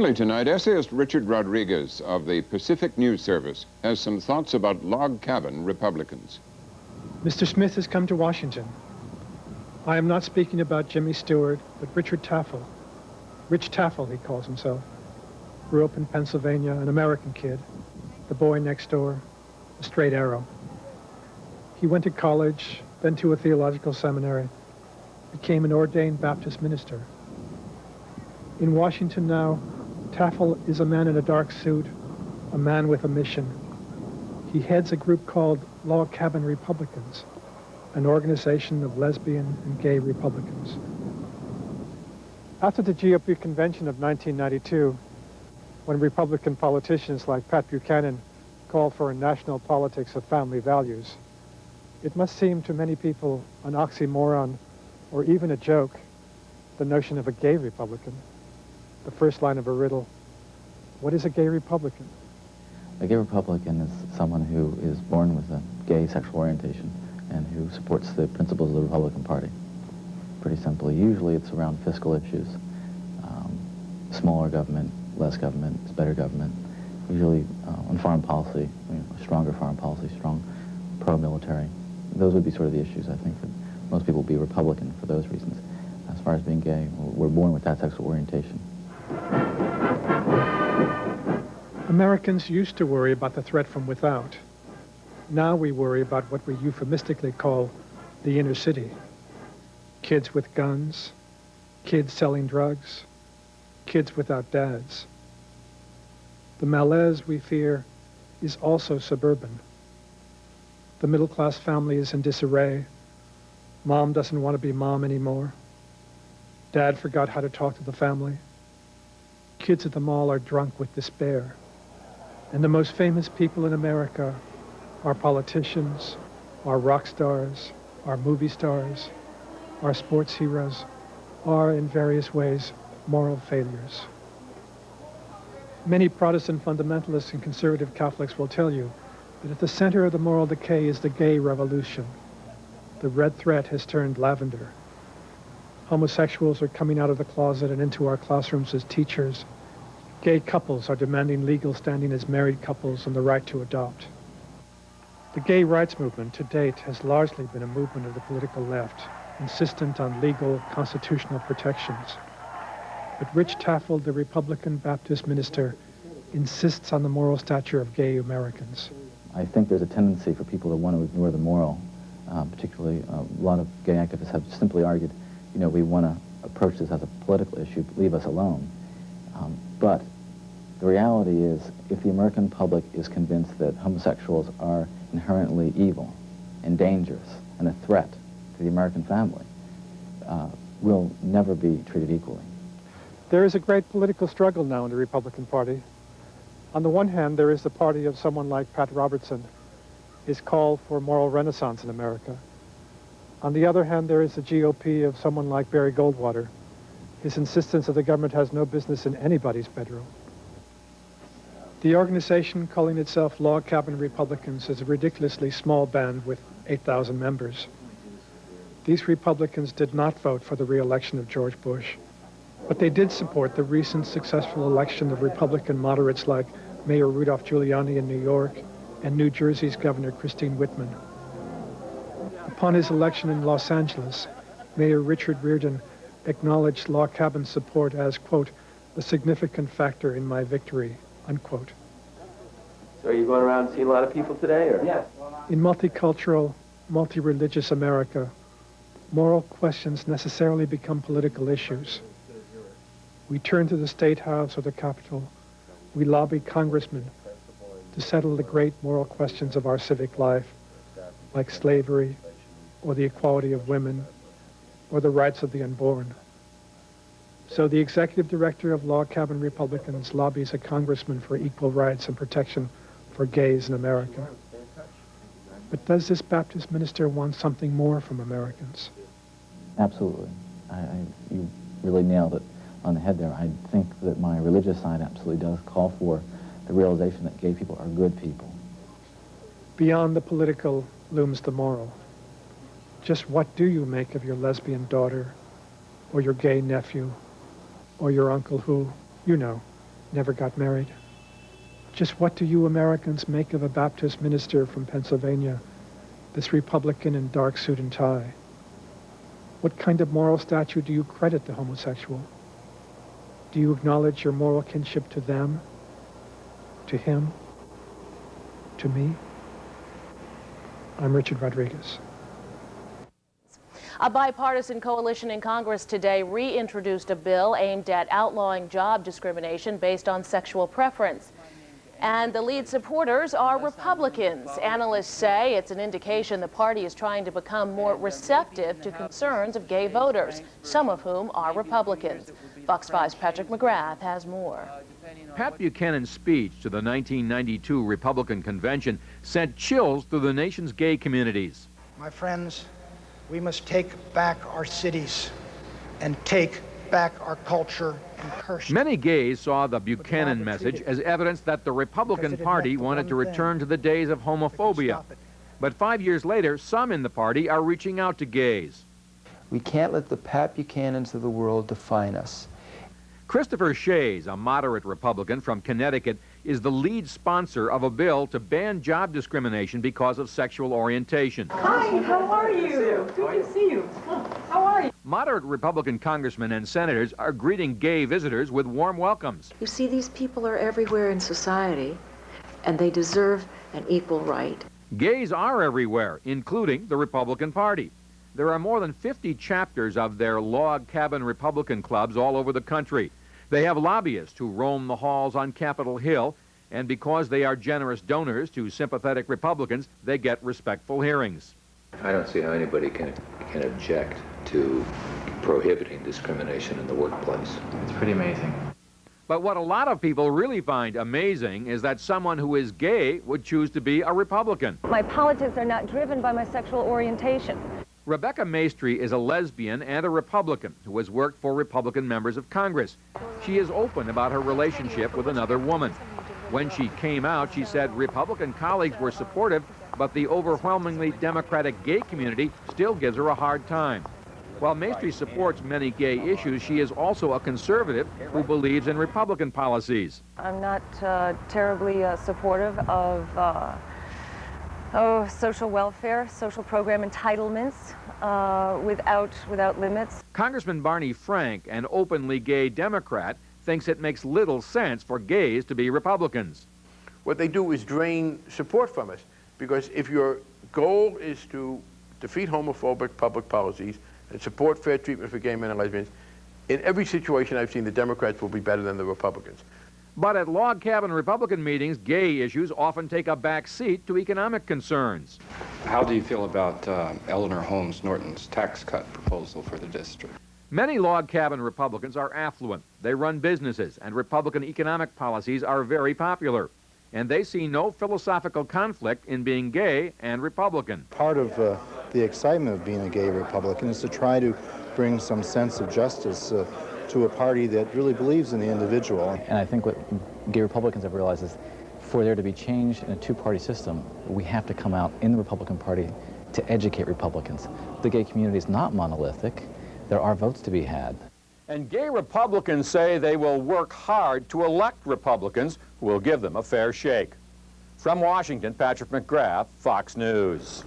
Finally tonight, essayist Richard Rodriguez of the Pacific News Service has some thoughts about log cabin Republicans. Mr. Smith has come to Washington. I am not speaking about Jimmy Stewart, but Richard Taffel. Rich Taffel, he calls himself. Grew up in Pennsylvania, an American kid, the boy next door, a straight arrow. He went to college, then to a theological seminary, became an ordained Baptist minister. In Washington now, Taffel is a man in a dark suit, a man with a mission. He heads a group called Log Cabin Republicans, an organization of lesbian and gay Republicans. After the GOP convention of 1992, when Republican politicians like Pat Buchanan called for a national politics of family values, it must seem to many people an oxymoron or even a joke, the notion of a gay Republican. The first line of a riddle, what is a gay Republican? A gay Republican is someone who is born with a gay sexual orientation and who supports the principles of the Republican Party. Pretty simply, usually it's around fiscal issues, smaller government, less government, it's better government. Usually on foreign policy, stronger foreign policy, strong pro-military. Those would be sort of the issues, I think, that most people would be Republican for those reasons. As far as being gay, we're born with that sexual orientation. Americans used to worry about the threat from without. Now we worry about what we euphemistically call the inner city. Kids with guns, kids selling drugs, kids without dads. The malaise we fear is also suburban. The middle-class family is in disarray. Mom doesn't want to be mom anymore. Dad forgot how to talk to the family. Kids at the mall are drunk with despair. And the most famous people in America are politicians, are rock stars, are movie stars, are sports heroes, are in various ways moral failures. Many Protestant fundamentalists and conservative Catholics will tell you that at the center of the moral decay is the gay revolution. The red thread has turned lavender. Homosexuals are coming out of the closet and into our classrooms as teachers. Gay couples are demanding legal standing as married couples and the right to adopt. The gay rights movement to date has largely been a movement of the political left, insistent on legal constitutional protections. But Rich Taffel, the Republican Baptist minister, insists on the moral stature of gay Americans. I think there's a tendency for people to want to ignore the moral. Particularly, a lot of gay activists have simply argued, we want to approach this as a political issue, leave us alone. But the reality is, if the American public is convinced that homosexuals are inherently evil and dangerous and a threat to the American family, we'll never be treated equally. There is a great political struggle now in the Republican Party. On the one hand, there is the party of someone like Pat Robertson, his call for moral renaissance in America. On the other hand, there is the GOP of someone like Barry Goldwater, his insistence that the government has no business in anybody's bedroom. The organization calling itself Log Cabin Republicans is a ridiculously small band with 8,000 members. These Republicans did not vote for the re-election of George Bush, but they did support the recent successful election of Republican moderates like Mayor Rudolph Giuliani in New York and New Jersey's Governor Christine Whitman. Upon his election in Los Angeles, Mayor Richard Riordan acknowledged Log Cabin's support as, quote, a significant factor in my victory, unquote. So are you going around seeing a lot of people today, or? Yes. In multicultural, multi-religious America, moral questions necessarily become political issues. We turn to the State House or the Capitol. We lobby congressmen to settle the great moral questions of our civic life, like slavery, or the equality of women, or the rights of the unborn. So the executive director of Log Cabin Republicans lobbies a congressman for equal rights and protection for gays in America. But does this Baptist minister want something more from Americans? Absolutely. You really nailed it on the head there. I think that my religious side absolutely does call for the realization that gay people are good people. Beyond the political looms the moral. Just what do you make of your lesbian daughter, or your gay nephew, or your uncle who, never got married. Just what do you Americans make of a Baptist minister from Pennsylvania, this Republican in dark suit and tie? What kind of moral statue do you credit the homosexual? Do you acknowledge your moral kinship to them, to him, to me? I'm Richard Rodriguez. A bipartisan coalition in Congress today reintroduced a bill aimed at outlawing job discrimination based on sexual preference. And the lead supporters are Republicans. Analysts say it's an indication the party is trying to become more receptive to concerns of gay voters, some of whom are Republicans. Fox 5's Patrick McGrath has more. Pat Buchanan's speech to the 1992 Republican convention sent chills through the nation's gay communities. My friends, we must take back our cities and take back our culture and curse. Many gays saw the Buchanan message as evidence that the Republican Party wanted to return to the days of homophobia. But 5 years later, some in the party are reaching out to gays. We can't let the Pat Buchanans of the world define us. Christopher Shays, a moderate Republican from Connecticut, is the lead sponsor of a bill to ban job discrimination because of sexual orientation. Hi, how are you? Good to see you. How are you? Moderate Republican congressmen and senators are greeting gay visitors with warm welcomes. You see, these people are everywhere in society, and they deserve an equal right. Gays are everywhere, including the Republican Party. There are more than 50 chapters of their log cabin Republican clubs all over the country. They have lobbyists who roam the halls on Capitol Hill, and because they are generous donors to sympathetic Republicans, they get respectful hearings. I don't see how anybody can object to prohibiting discrimination in the workplace. It's pretty amazing. But what a lot of people really find amazing is that someone who is gay would choose to be a Republican. My politics are not driven by my sexual orientation. Rebecca Maestri is a lesbian and a Republican who has worked for Republican members of Congress. She is open about her relationship with another woman. When she came out, she said Republican colleagues were supportive, but the overwhelmingly Democratic gay community still gives her a hard time. While Maestri supports many gay issues, she is also a conservative who believes in Republican policies. I'm not terribly supportive of social welfare, social program entitlements without limits. Congressman Barney Frank, an openly gay Democrat, thinks it makes little sense for gays to be Republicans. What they do is drain support from us, because if your goal is to defeat homophobic public policies and support fair treatment for gay men and lesbians, in every situation I've seen, the Democrats will be better than the Republicans. But at log cabin Republican meetings, gay issues often take a back seat to economic concerns. How do you feel about Eleanor Holmes Norton's tax cut proposal for the district? Many log cabin Republicans are affluent. They run businesses, and Republican economic policies are very popular. And they see no philosophical conflict in being gay and Republican. Part of the excitement of being a gay Republican is to try to bring some sense of justice to a party that really believes in the individual. And I think what gay Republicans have realized is for there to be change in a two-party system, we have to come out in the Republican Party to educate Republicans. The gay community is not monolithic. There are votes to be had. And gay Republicans say they will work hard to elect Republicans who will give them a fair shake. From Washington, Patrick McGrath, Fox News.